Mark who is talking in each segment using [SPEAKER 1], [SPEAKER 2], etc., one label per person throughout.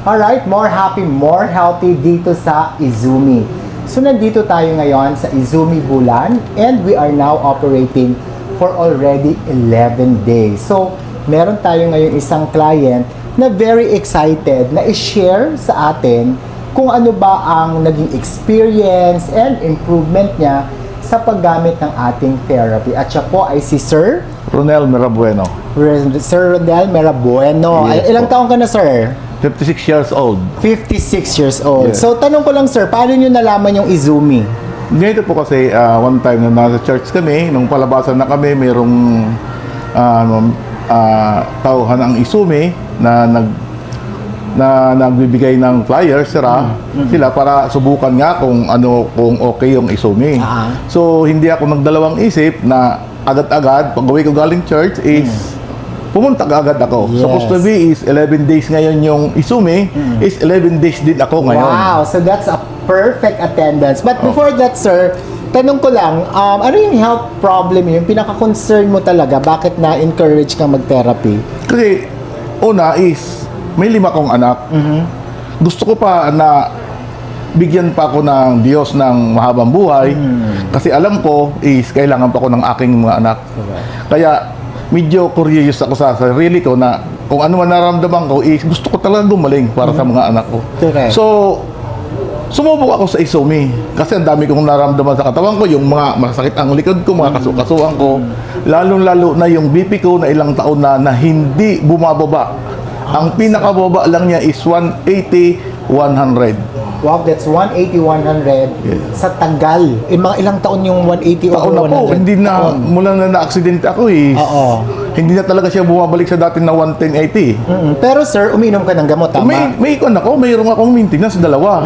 [SPEAKER 1] Alright, more happy, more healthy dito sa Izumi. So nandito tayo ngayon sa Izumi Bulan and we are now operating for already 11 days. So meron tayo ngayon isang client na very excited na i-share sa atin kung ano ba ang naging experience and improvement niya sa paggamit ng ating therapy. At siya po ay si Sir
[SPEAKER 2] Ronel Merabueno.
[SPEAKER 1] Sir Ronel Merabueno.
[SPEAKER 2] Yes,
[SPEAKER 1] Ilang taon ka na, sir?
[SPEAKER 2] 56 years old.
[SPEAKER 1] 56 years old.
[SPEAKER 2] Yes.
[SPEAKER 1] So, tanong ko lang, sir, paano nyo nalaman yung Izumi?
[SPEAKER 2] Ganito po kasi, one time na nasa church kami, nung palabasan na kami, mayroong tauhan ang Izumi na nagbibigay ng flyers sila para subukan nga kung okay yung Izumi. So, hindi ako nagdalawang isip na agad-agad, pag-uwi ko galing church is pumunta agad ako.
[SPEAKER 1] Yes.
[SPEAKER 2] Supposed to be is 11 days ngayon yung Izumi, is 11 days din ako ngayon.
[SPEAKER 1] Wow, so that's a perfect attendance. But before that, sir, tanong ko lang, ano yung health problem yung pinaka-concern mo talaga? Bakit na-encourage kang mag-therapy?
[SPEAKER 2] Kasi, una is, may 5 kong anak. Gusto ko pa na bigyan pa ako ng Diyos ng mahabang buhay. Kasi alam ko is kailangan pa ako ng aking mga anak. Kaya, medyo curious ako sa sarili ko na kung ano man naramdaman ko is gusto ko talaga gumaling para sa mga anak ko.
[SPEAKER 1] Correct.
[SPEAKER 2] So, sumubok ako sa Izumi kasi ang dami kong naramdaman sa katawan ko, yung mga masakit ang likod ko, mga kasukasuan ko, lalong-lalo na yung BP ko na ilang taon na hindi bumababa. Ang pinakababa lang niya is 180-100.
[SPEAKER 1] Wow, that's 180-100 sa tagal. Mga ilang taon yung 180
[SPEAKER 2] Taon
[SPEAKER 1] or
[SPEAKER 2] na po,
[SPEAKER 1] 100?
[SPEAKER 2] hindi na, mula na na-aksidente ako is, hindi na talaga siya bumabalik sa dati na 110-80.
[SPEAKER 1] Pero sir, uminom ka ng gamot, tama?
[SPEAKER 2] Mayroong akong maintenance, dalawa.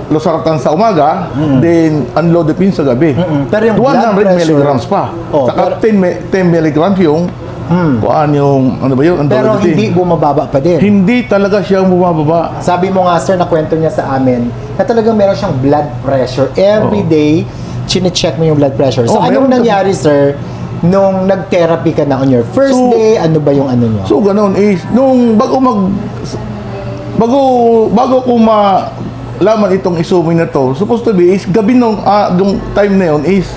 [SPEAKER 2] Losartan sa umaga, then unlodipine sa gabi.
[SPEAKER 1] Pero yung blood
[SPEAKER 2] 100
[SPEAKER 1] pressure,
[SPEAKER 2] milligrams pa. Saka 10 milligrams yung ano ba yun?
[SPEAKER 1] pero hindi bumababa pa din.
[SPEAKER 2] Hindi talaga siya bumababa.
[SPEAKER 1] Sabi mo nga sir, nakwento niya sa amin na talagang meron siyang blood pressure. Every day, chine-check mo yung blood pressure. So anong nangyari sir, nung nag-therapy ka na on your first day, ano ba yung ano nyo?
[SPEAKER 2] So ganoon is, nung bago ko malaman itong Izumi na to, supposed to be is gabi nung time na yun is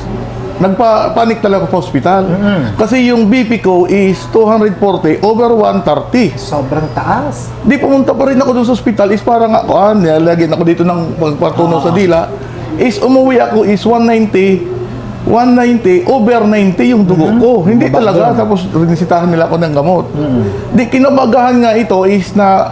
[SPEAKER 2] nagpa-panic talaga sa hospital. Kasi yung BP ko is 240 over 130.
[SPEAKER 1] Sobrang taas.
[SPEAKER 2] Di pumunta pa rin ako doon sa hospital is parang nilagyan ako dito ng pagpatunaw sa dila. Is umuwi ako is 190 over 90 yung dugo ko. Hindi talaga. Tapos rinisitahan nila ako ng gamot. Di kinabagahan nga ito is na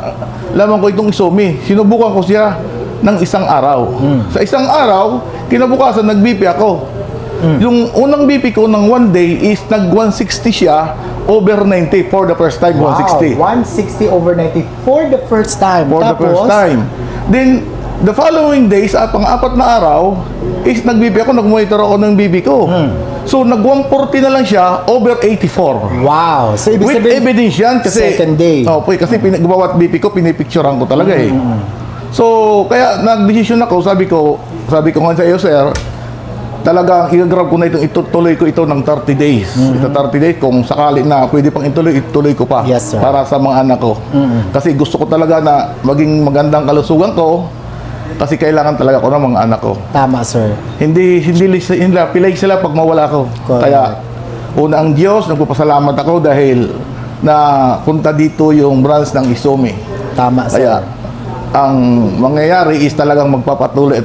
[SPEAKER 2] lamang ko itong Izumi. Sinubukan ko siya ng isang araw. Sa isang araw, kinabukasan nag-BP ako. Yung unang BP ko ng 1 day is nag-160 siya over 90 for the first time.
[SPEAKER 1] Wow,
[SPEAKER 2] 160
[SPEAKER 1] over 90 for the first time.
[SPEAKER 2] for the first time. Then the following days at pang-apat na araw is nag-BP ako, nag-monitor ako ng BP ko. So nag-140 na lang siya over 84.
[SPEAKER 1] Wow. So ibig
[SPEAKER 2] With
[SPEAKER 1] sabihin,
[SPEAKER 2] evidence yan kasi
[SPEAKER 1] second day.
[SPEAKER 2] kasi gumawa BP ko, pinipicturean ko talaga So kaya nag-decision ako, sabi ko nga sa iyo sir, talagang i-grab ko na itutuloy ko ito ng 30 days. Ito 30 days, kung sakali na pwede pang ituloy ko pa.
[SPEAKER 1] Yes, sir.
[SPEAKER 2] Para sa mga anak ko. Kasi gusto ko talaga na maging magandang kalusugan ko. Kasi kailangan talaga ko ng mga anak ko.
[SPEAKER 1] Tama, sir.
[SPEAKER 2] Hindi pilay sila pag mawala ko.
[SPEAKER 1] Correct.
[SPEAKER 2] Kaya, una ang Diyos, nagpapasalamat ako dahil na punta dito yung branch ng Izumi.
[SPEAKER 1] Tama, sir.
[SPEAKER 2] Kaya, ang mangyayari is talagang magpapatuloy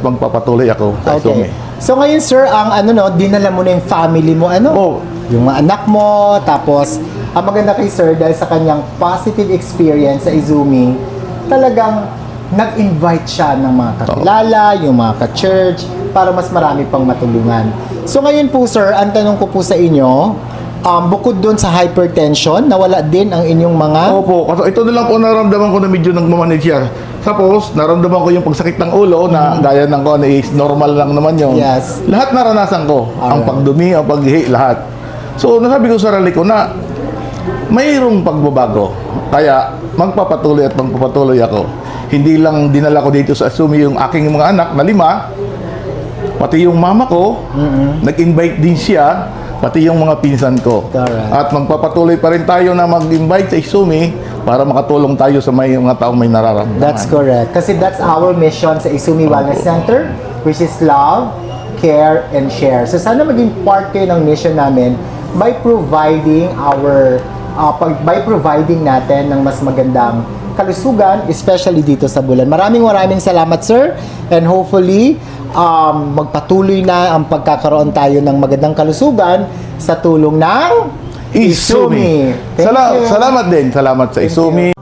[SPEAKER 2] ako sa Izumi.
[SPEAKER 1] So ngayon sir, ang dinala mo na yung family mo, yung mga anak mo, tapos ang maganda kay sir dahil sa kanyang positive experience sa Izumi, talagang nag-invite siya ng mga kakilala, yung mga ka-church, para mas marami pang matulungan. So ngayon po sir, ang tanong ko po sa inyo, bukod doon sa hypertension, nawala din ang inyong mga...
[SPEAKER 2] Opo, ito na lang po naramdaman ko na medyo nagmamanage siya. Tapos, naramdaman ko yung pagsakit ng ulo na gaya ng ko is normal lang naman yun.
[SPEAKER 1] Yes.
[SPEAKER 2] Lahat naranasan ko. Ang pagdumi, ang paghihi, lahat. So, nasabi ko sa sarili ko na mayroong pagbabago. Kaya, magpapatuloy ako. Hindi lang dinala ko dito sa Izumi yung aking mga anak na 5, pati yung mama ko, nag-invite din siya pati yung mga pinsan ko.
[SPEAKER 1] Correct.
[SPEAKER 2] At magpapatuloy pa rin tayo na mag-invite sa Izumi para makatulong tayo sa mga taong may nararamdaman.
[SPEAKER 1] That's correct. Kasi that's our mission sa Izumi Wellness Center, which is love, care, and share. So sana maging part kayo ng mission namin by providing natin ng mas magandang kalusugan, especially dito sa Bulan. Maraming salamat, sir. And hopefully, magpatuloy na ang pagkakaroon tayo ng magandang kalusugan sa tulong ng
[SPEAKER 2] Izumi.
[SPEAKER 1] Thank you.
[SPEAKER 2] Salamat din. Salamat sa
[SPEAKER 1] Thank
[SPEAKER 2] Izumi.